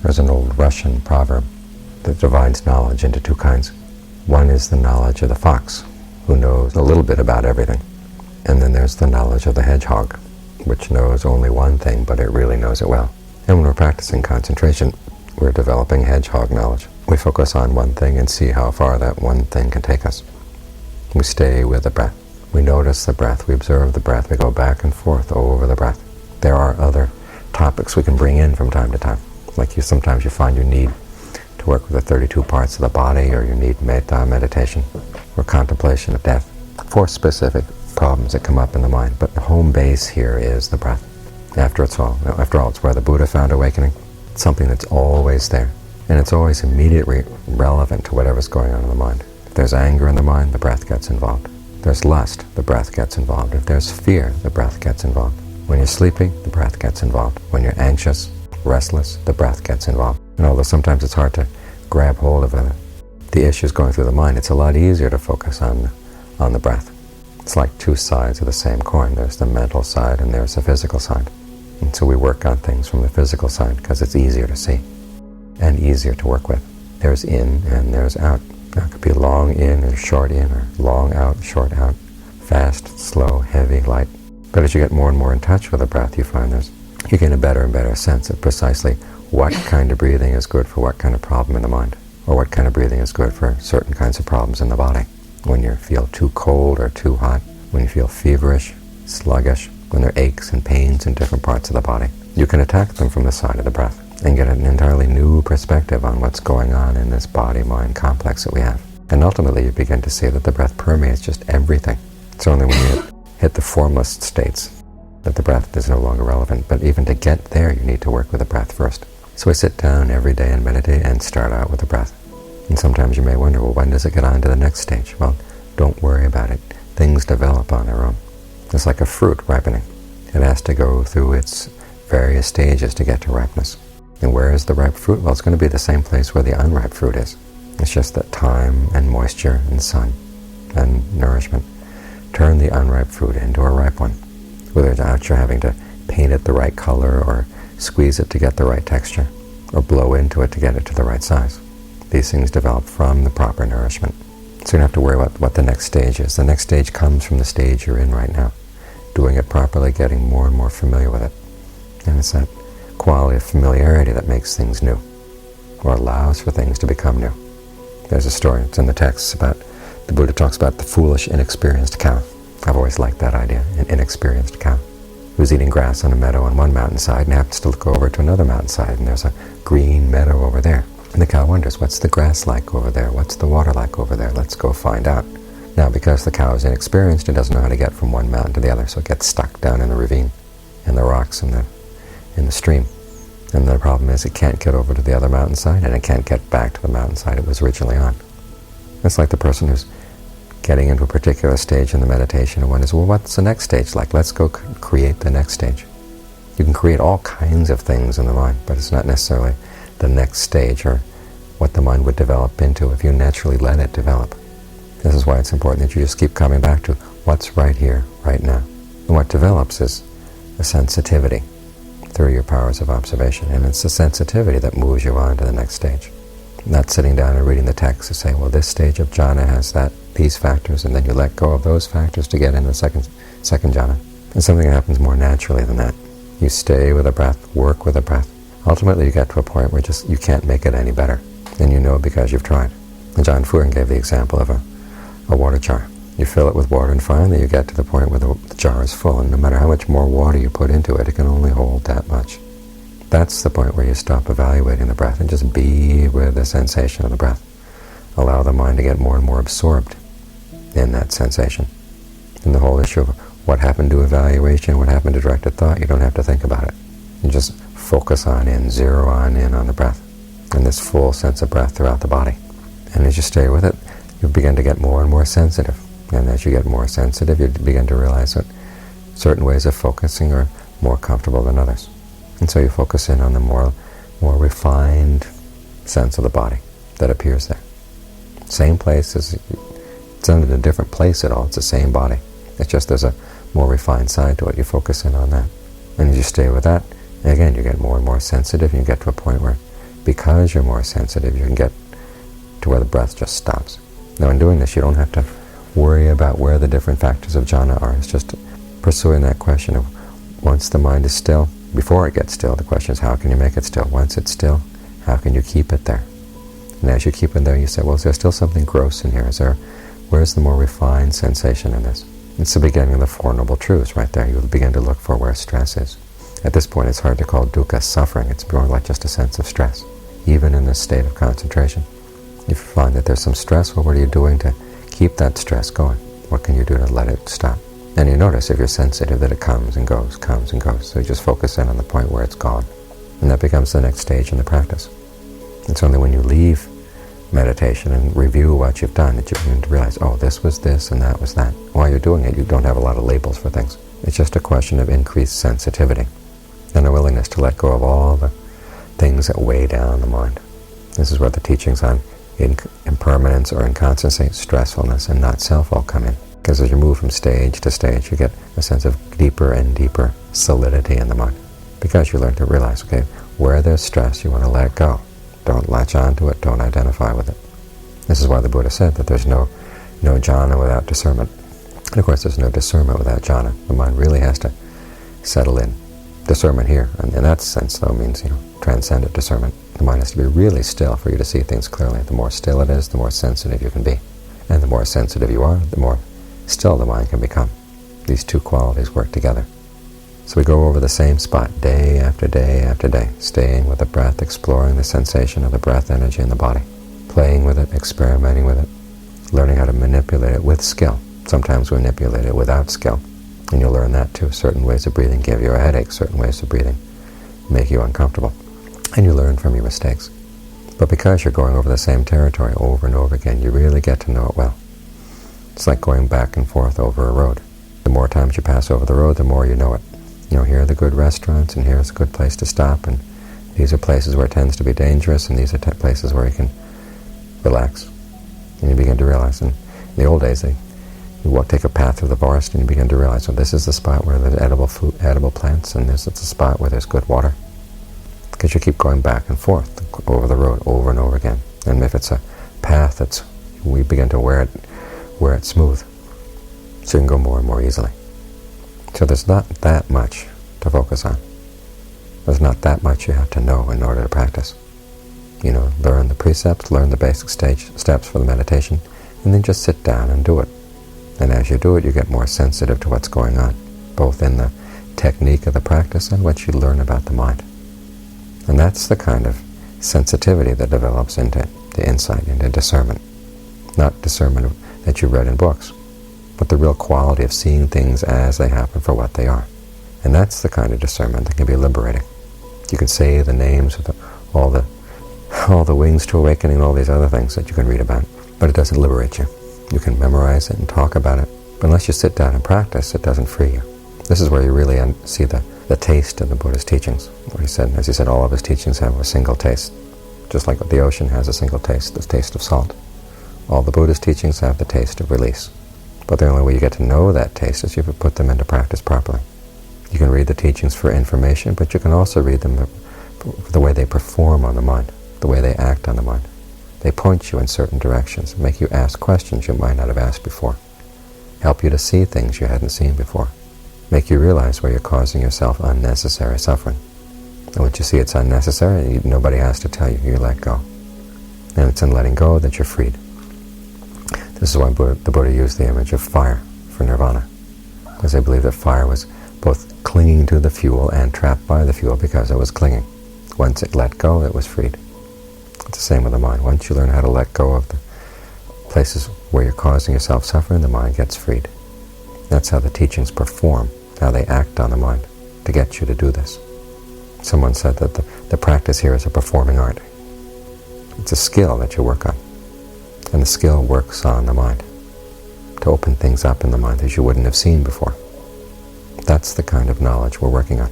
There's an old Russian proverb that divides knowledge into two kinds. One is the knowledge of the fox, who knows a little bit about everything. And then there's the knowledge of the hedgehog, which knows only one thing, but it really knows it well. And when we're practicing concentration, we're developing hedgehog knowledge. We focus on one thing and see how far that one thing can take us. We stay with the breath. We notice the breath. We observe the breath. We go back and forth over the breath. There are other topics we can bring in from time to time. Like sometimes you find you need to work with the 32 parts of the body, or you need metta meditation, or contemplation of death, for specific problems that come up in the mind. But the home base here is the breath. After all, it's where the Buddha found awakening. It's something that's always there, and it's always immediately relevant to whatever's going on in the mind. If there's anger in the mind, the breath gets involved. If there's lust, the breath gets involved. If there's fear, the breath gets involved. When you're sleeping, the breath gets involved. When you're anxious, restless, the breath gets involved. And although sometimes it's hard to grab hold of the issues going through the mind, it's a lot easier to focus on the breath. It's like two sides of the same coin. There's the mental side and there's the physical side. And so we work on things from the physical side because it's easier to see and easier to work with. There's in and there's out. Now, it could be long in or short in, or long out, short out, fast, slow, heavy, light. But as you get more and more in touch with the breath, you find you gain a better and better sense of precisely what kind of breathing is good for what kind of problem in the mind, or what kind of breathing is good for certain kinds of problems in the body. When you feel too cold or too hot, when you feel feverish, sluggish, when there are aches and pains in different parts of the body, you can attack them from the side of the breath and get an entirely new perspective on what's going on in this body-mind complex that we have. And ultimately you begin to see that the breath permeates just everything. It's only when you hit the formless states that the breath is no longer relevant. But even to get there, you need to work with the breath first. So we sit down every day and meditate and start out with the breath. And sometimes you may wonder, well, when does it get on to the next stage? Well, don't worry about it. Things develop on their own. It's like a fruit ripening. It has to go through its various stages to get to ripeness. And where is the ripe fruit? Well, it's going to be the same place where the unripe fruit is. It's just that time and moisture and sun and nourishment turn the unripe fruit into a ripe one. Whether it's out you're having to paint it the right color, or squeeze it to get the right texture, or blow into it to get it to the right size. These things develop from the proper nourishment. So you don't have to worry about what the next stage is. The next stage comes from the stage you're in right now. Doing it properly, getting more and more familiar with it. And it's that quality of familiarity that makes things new, or allows for things to become new. There's a story, it's in the text, about the Buddha talks about the foolish, inexperienced cow. I've always liked that idea, an inexperienced cow who's eating grass on a meadow on one mountainside and happens to look over to another mountainside, and there's a green meadow over there. And the cow wonders, what's the grass like over there? What's the water like over there? Let's go find out. Now, because the cow is inexperienced, it doesn't know how to get from one mountain to the other, so it gets stuck down in the ravine, in the rocks, in the stream. And the problem is it can't get over to the other mountainside, and it can't get back to the mountainside it was originally on. It's like the person who's getting into a particular stage in the meditation and wonders, well, what's the next stage like? Let's go create the next stage. You can create all kinds of things in the mind, but it's not necessarily the next stage or what the mind would develop into if you naturally let it develop. This is why it's important that you just keep coming back to what's right here, right now. And what develops is a sensitivity through your powers of observation, and it's the sensitivity that moves you on to the next stage. Not sitting down and reading the text to say, well, this stage of jhana has these factors, and then you let go of those factors to get into the second jhana. It's something that happens more naturally than that. You stay with the breath, work with the breath. Ultimately, you get to a point where you can't make it any better, and you know because you've tried. And John Fuhren gave the example of a water jar. You fill it with water, and finally you get to the point where the jar is full, and no matter how much more water you put into it, it can only hold that much. That's the point where you stop evaluating the breath and just be with the sensation of the breath. Allow the mind to get more and more absorbed in that sensation. And the whole issue of what happened to evaluation, what happened to directed thought, you don't have to think about it. You just focus zero on in on the breath, and this full sense of breath throughout the body. And as you stay with it, you begin to get more and more sensitive. And as you get more sensitive, you begin to realize that certain ways of focusing are more comfortable than others. And so you focus in on the more refined sense of the body that appears there. Same place, it's not in a different place at all, it's the same body. It's just there's a more refined side to it. You focus in on that. And as you stay with that, again, you get more and more sensitive, and you get to a point where because you're more sensitive, you can get to where the breath just stops. Now in doing this, you don't have to worry about where the different factors of jhana are. It's just pursuing that question of, once the mind is still, before it gets still, the question is, how can you make it still? Once it's still, how can you keep it there? And as you keep it there, you say, well, is there still something gross in here? Where's the more refined sensation in this? It's the beginning of the Four Noble Truths right there. You'll begin to look for where stress is. At this point, it's hard to call dukkha suffering. It's more like just a sense of stress. Even in this state of concentration, if you find that there's some stress, well, what are you doing to keep that stress going? What can you do to let it stop? And you notice, if you're sensitive, that it comes and goes, comes and goes. So you just focus in on the point where it's gone. And that becomes the next stage in the practice. It's only when you leave meditation and review what you've done that you begin to realize, oh, this was this and that was that. While you're doing it, you don't have a lot of labels for things. It's just a question of increased sensitivity and a willingness to let go of all the things that weigh down the mind. This is where the teachings on impermanence or inconstancy, stressfulness, and not self all come in. Because as you move from stage to stage, you get a sense of deeper and deeper solidity in the mind. Because you learn to realize, okay, where there's stress, you want to let it go. Don't latch onto it, don't identify with it. This is why the Buddha said that there's no jhana without discernment. And of course, there's no discernment without jhana. The mind really has to settle in. Discernment here, and in that sense, though, means transcendent discernment. The mind has to be really still for you to see things clearly. The more still it is, the more sensitive you can be. And the more sensitive you are, the more still the mind can become. These two qualities work together. So we go over the same spot day after day after day, staying with the breath, exploring the sensation of the breath energy in the body, playing with it, experimenting with it, learning how to manipulate it with skill. Sometimes we manipulate it without skill, and you'll learn that too. Certain ways of breathing give you a headache, certain ways of breathing make you uncomfortable, and you learn from your mistakes. But because you're going over the same territory over and over again, you really get to know it well. It's like going back and forth over a road. The more times you pass over the road, the more you know it. Here are the good restaurants, and here's a good place to stop, and these are places where it tends to be dangerous, and these are places where you can relax. And you begin to realize, in the old days, you take a path through the forest, and you begin to realize, well, this is the spot where there's edible plants, and this is the spot where there's good water. Because you keep going back and forth over the road over and over again. And if it's a path we begin to wear it smooth, so you can go more and more easily. So there's not that much to focus on. There's not that much you have to know in order to practice. Learn the precepts, learn the basic steps for the meditation, and then just sit down and do it. And as you do it, you get more sensitive to what's going on, both in the technique of the practice and what you learn about the mind. And that's the kind of sensitivity that develops into the insight, into discernment. Not discernment that you read in books, but the real quality of seeing things as they happen for what they are. And that's the kind of discernment that can be liberating. You can say the names of all the wings to awakening, all these other things that you can read about, but it doesn't liberate you. You can memorize it and talk about it, but unless you sit down and practice, it doesn't free you. This is where you really see the taste of the Buddha's teachings. As he said, all of his teachings have a single taste. Just like the ocean has a single taste, the taste of salt. All the Buddha's teachings have the taste of release. But the only way you get to know that taste is if you put them into practice properly. You can read the teachings for information, but you can also read them for the way they perform on the mind, the way they act on the mind. They point you in certain directions, make you ask questions you might not have asked before, help you to see things you hadn't seen before, make you realize where you're causing yourself unnecessary suffering. And once you see it's unnecessary, nobody has to tell you, you let go. And it's in letting go that you're freed. This is why the Buddha used the image of fire for nirvana, because they believed that fire was both clinging to the fuel and trapped by the fuel because it was clinging. Once it let go, it was freed. It's the same with the mind. Once you learn how to let go of the places where you're causing yourself suffering, the mind gets freed. That's how the teachings perform, how they act on the mind to get you to do this. Someone said that the practice here is a performing art. It's a skill that you work on. And the skill works on the mind to open things up in the mind that you wouldn't have seen before. That's the kind of knowledge we're working on.